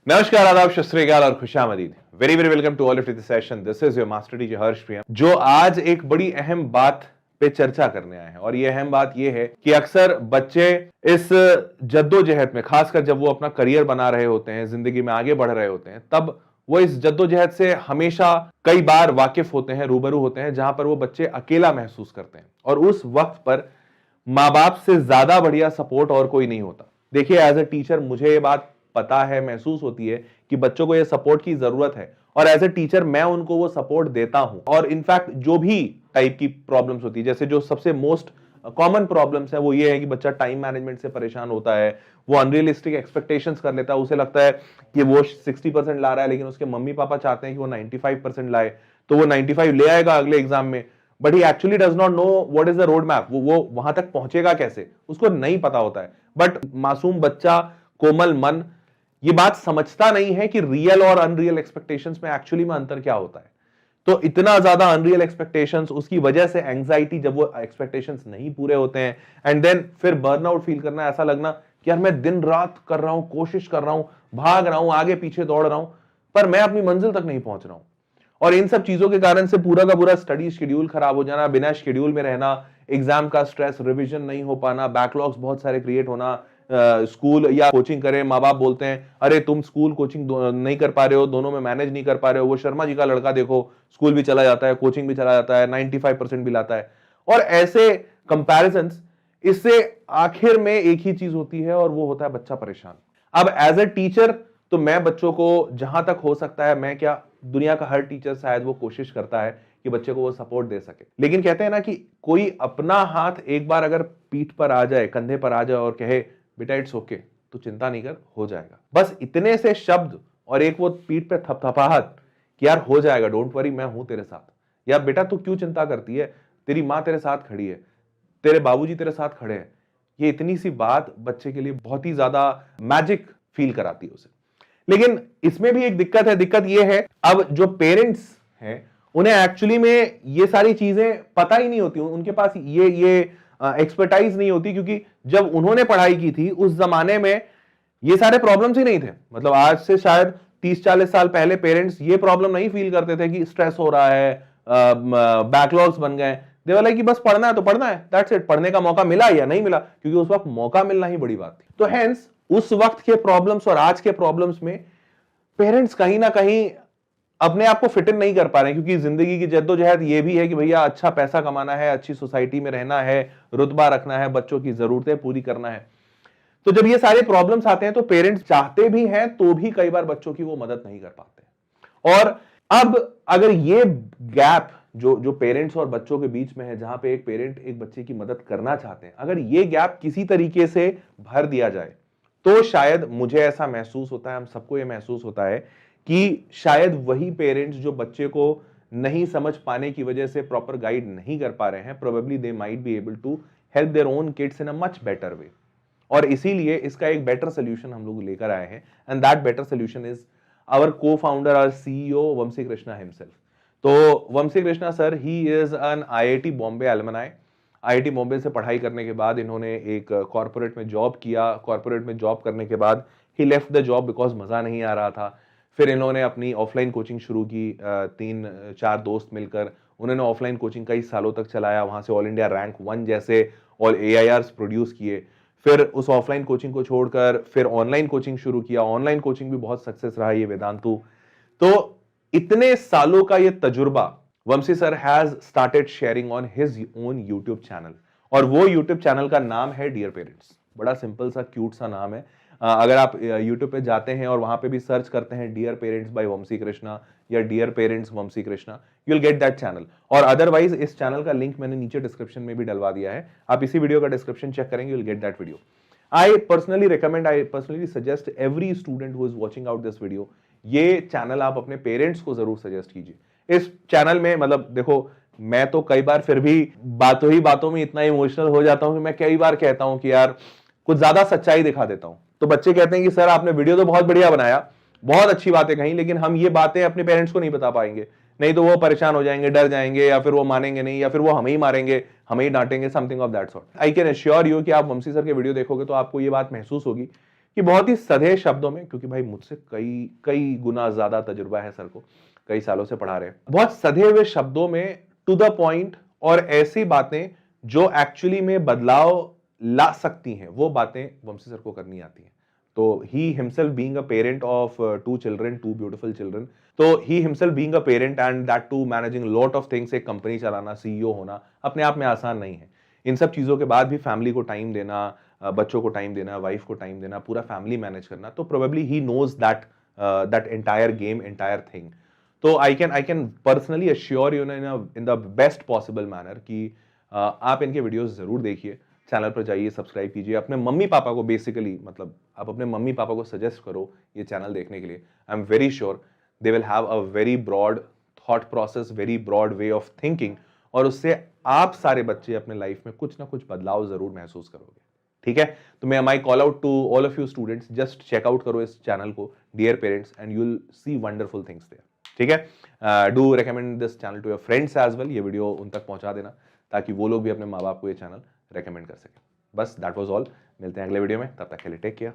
नमस्कार, आदाब, सत श्री अकाल और खुशामदीद। Very very welcome to all of this session. This is your master teacher Harsh Priyam, जो आज एक बड़ी अहम बात पे चर्चा करने आए हैं। और ये अहम बात ये है कि अक्सर बच्चे इस जद्दोजहद में, खासकर जब वो अपना करियर बना रहे होते हैं, जिंदगी में आगे बढ़ रहे होते हैं, तब वो इस जद्दोजहद से हमेशा कई बार वाकिफ होते हैं, रूबरू होते हैं, जहां पर वो बच्चे अकेला महसूस करते हैं। और उस वक्त पर माँ बाप से ज्यादा बढ़िया सपोर्ट और कोई नहीं होता। देखिए, एज अ टीचर मुझे ये बात पता है, महसूस होती है कि बच्चों को ये सपोर्ट की जरूरत है, और एज ए टीचर मैं उनको वो सपोर्ट देता हूं। और इनफैक्ट जो भी टाइप की प्रॉब्लम्स होती है, जैसे जो सबसे मोस्ट कॉमन प्रॉब्लम्स है वो ये है कि बच्चा टाइम मैनेजमेंट से परेशान होता है, वो अनरियलिस्टिक एक्सपेक्टेशंस कर लेता है, उसे लगता है कि वो 60% ला रहा है, लेकिन उसके मम्मी पापा चाहते हैं कि वो 95% लाए, तो वो 95 ले आएगा अगले एग्जाम में, but he actually does not know what is the road map. वो वहां तक पहुंचेगा कैसे, उसको नहीं पता होता है। बट मासूम बच्चा, कोमल मन, ये बात समझता नहीं है कि रियल और अनरियल एक्सपेक्टेशंस में एक्चुअली में अंतर क्या होता है। तो इतना ज्यादा अनरियल एक्सपेक्टेशंस, उसकी वजह से एंजाइटी जब वो एक्सपेक्टेशंस नहीं पूरे होते हैं, एंड देन फिर बर्नआउट फील करना, ऐसा लगना कि यार मैं दिन रात कर रहा हूं, कोशिश कर रहा हूं, भाग रहा हूं, आगे पीछे दौड़ रहा हूं, पर मैं अपनी मंजिल तक नहीं पहुंच रहा हूं। और इन सब चीजों के कारण से पूरा का पूरा स्टडी शेड्यूल खराब हो जाना, बिना शेड्यूल में रहना, एग्जाम का स्ट्रेस, रिवीजन नहीं हो पाना, बैकलॉग्स बहुत सारे क्रिएट होना। स्कूल या कोचिंग करें, माँ बाप बोलते हैं अरे तुम स्कूल कोचिंग नहीं कर पा रहे हो, दोनों में मैनेज नहीं कर पा रहे हो। वो शर्मा जी का लड़का देखो, स्कूल भी चला जाता है, कोचिंग भी चला जाता है, 95% भी लाता है। और ऐसे कंपैरिजंस, इससे आखिर में एक ही चीज होती है, और वो होता है बच्चा परेशान। अब एज ए टीचर तो मैं बच्चों को जहां तक हो सकता है, मैं क्या, दुनिया का हर टीचर शायद वो कोशिश करता है कि बच्चे को वो सपोर्ट दे सके। लेकिन कहते हैं ना कि कोई अपना हाथ एक बार अगर पीठ पर आ जाए, कंधे पर आ जाए और कहे बेटा इट्स ओके, तो चिंता नहीं कर, हो जाएगा। बस इतने से शब्द और एक वो पीठ पे थपथपाहट कि यार हो जाएगा, डोंट वरी, मैं हूं तेरे साथ। यार बेटा तू क्यों चिंता करती है, तेरी मां तेरे साथ खड़ी है, तेरे बाबूजी तेरे साथ खड़े हैं। ये इतनी सी बात बच्चे के लिए बहुत ही ज्यादा मैजिक फील कराती है उसे। लेकिन इसमें भी एक दिक्कत है। दिक्कत ये है, अब जो पेरेंट्स हैं उन्हें एक्चुअली में ये सारी चीजें पता ही नहीं होती, उनके पास ये एक्सपर्टाइज नहीं होती, क्योंकि जब उन्होंने पढ़ाई की थी उस जमाने में ये सारे प्रॉब्लम्स ही नहीं थे। मतलब आज से शायद 30-40 साल पहले पेरेंट्स ये प्रॉब्लम नहीं फील करते थे कि स्ट्रेस हो रहा है, बैकलॉग्स बन गए। दे वर लाइक कि बस पढ़ना है तो पढ़ना है, दैट्स इट। पढ़ने का मौका मिला या नहीं मिला, क्योंकि उस वक्त मौका मिलना ही बड़ी बात थी। तो हेंस उस वक्त के प्रॉब्लम्स और आज के प्रॉब्लम्स में पेरेंट्स कहीं ना कहीं अपने आप को फिट इन नहीं कर पा रहे हैं, क्योंकि जिंदगी की जद्दोजहद ये भी है कि भैया अच्छा पैसा कमाना है, अच्छी सोसाइटी में रहना है, रुतबा रखना है, बच्चों की जरूरतें पूरी करना है। तो जब ये सारे प्रॉब्लम्स आते हैं तो पेरेंट्स चाहते भी हैं तो भी कई बार बच्चों की वो मदद नहीं कर पाते। और अब अगर ये गैप जो पेरेंट्स और बच्चों के बीच में है, जहां पे एक पेरेंट एक बच्चे की मदद करना चाहते हैं, अगर ये गैप किसी तरीके से भर दिया जाए, तो शायद, मुझे ऐसा महसूस होता है, हम सबको ये महसूस होता है कि शायद वही पेरेंट्स जो बच्चे को नहीं समझ पाने की वजह से प्रॉपर गाइड नहीं कर पा रहे हैं, probably they might be able to help their own kids in a much better way. और इसीलिए इसका एक बेटर सोल्यूशन हम लोग लेकर आए हैं, and that better solution is our co founder और सीईओ वंशी कृष्णा हिमसेल्फ। तो Vamshi Krishna sir, he is an IIT Bombay alumni. IIT Bombay से पढ़ाई करने के बाद इन्होंने एक कॉर्पोरेट में जॉब किया। कॉर्पोरेट में जॉब करने के बाद ही लेफ्ट द जॉब बिकॉज मजा नहीं आ रहा था। फिर इन्होंने अपनी ऑफलाइन कोचिंग शुरू की, 3-4 दोस्त मिलकर उन्होंने ऑफलाइन कोचिंग कई सालों तक चलाया। वहां से ऑल इंडिया रैंक 1 जैसे और AIRs प्रोड्यूस किए। फिर उस ऑफलाइन कोचिंग को छोड़कर फिर ऑनलाइन कोचिंग शुरू किया। ऑनलाइन कोचिंग भी बहुत सक्सेस रहा ये वेदांतु। तो इतने सालों का ये तजुर्बा, Vamshi sir has started sharing on his own YouTube channel, और वो यूट्यूब चैनल का नाम है डियर पेरेंट्स। बड़ा सिंपल सा क्यूट सा नाम है। अगर आप यूट्यूब पे जाते हैं और वहां पे भी सर्च करते हैं dear parents by Vamshi Krishna या dear parents Vamshi Krishna, you will get that channel. और अदरवाइज इस चैनल का लिंक मैंने नीचे डिस्क्रिप्शन में भी डलवा दिया है, आप इसी वीडियो का डिस्क्रिप्शन चेक करेंगे, you will get that video. I personally suggest every student who is watching out this video, ये चैनल आप अपने पेरेंट्स को जरूर सजेस्ट कीजिए। इस चैनल में, मतलब देखो, मैं तो कई बार फिर भी बातों ही बातों में इतना इमोशनल हो जाता हूं कि मैं कई बार कहता हूं कि यार कुछ ज्यादा सच्चाई दिखा देता हूं। तो बच्चे कहते हैं कि सर आपने वीडियो तो बहुत बढ़िया बनाया, बहुत अच्छी बातें कही, लेकिन हम ये बातें अपने पेरेंट्स को नहीं बता पाएंगे, नहीं तो वो परेशान हो जाएंगे, डर जाएंगे, या फिर वो मानेंगे नहीं, या फिर वो हमें ही मारेंगे, हमें ही डांटेंगे, something of that sort. I can assure you कि आप वंशी सर के वीडियो देखोगे तो आपको ये बात महसूस होगी कि बहुत ही सधे शब्दों में, क्योंकि भाई मुझसे कई कई गुना ज्यादा तजुर्बा है सर को, कई सालों से पढ़ा रहे हैं, बहुत सधे हुए शब्दों में टू द पॉइंट और ऐसी बातें जो एक्चुअली में बदलाव ला सकती हैं, वो बातें वंशी सर को करनी आती हैं। तो he himself being a parent of 2 children, 2 beautiful children, तो he himself being a parent and that too managing lot of things, एक कंपनी चलाना, सीईओ होना अपने आप में आसान नहीं है। इन सब चीजों के बाद भी फैमिली को टाइम देना, बच्चों को टाइम देना, वाइफ को टाइम देना, पूरा फैमिली मैनेज करना, तो probably he knows that that entire game, entire thing. तो I can personally assure you in the best possible manner कि आप इनके वीडियोस जरूर देखिए, चैनल पर जाइए, सब्सक्राइब कीजिए, अपने मम्मी पापा को बेसिकली, मतलब आप अपने मम्मी पापा को सजेस्ट करो ये चैनल देखने के लिए। I am very sure they will have a very broad thought process, very broad way of thinking, और उससे आप सारे बच्चे अपने लाइफ में कुछ ना कुछ बदलाव जरूर महसूस करोगे। ठीक है, तो मैं my call out to all of you students, just check out करो इस चैनल को, dear parents, and you will see wonderful things there. ठीक है, do recommend this channel to your friends as well, ये वीडियो उन तक पहुंचा देना ताकि वो लोग भी अपने माँ बाप को ये चैनल रेकमेंड कर सकें। बस दैट वाज ऑल, मिलते हैं अगले वीडियो में, तब तक के लिए टेक केयर।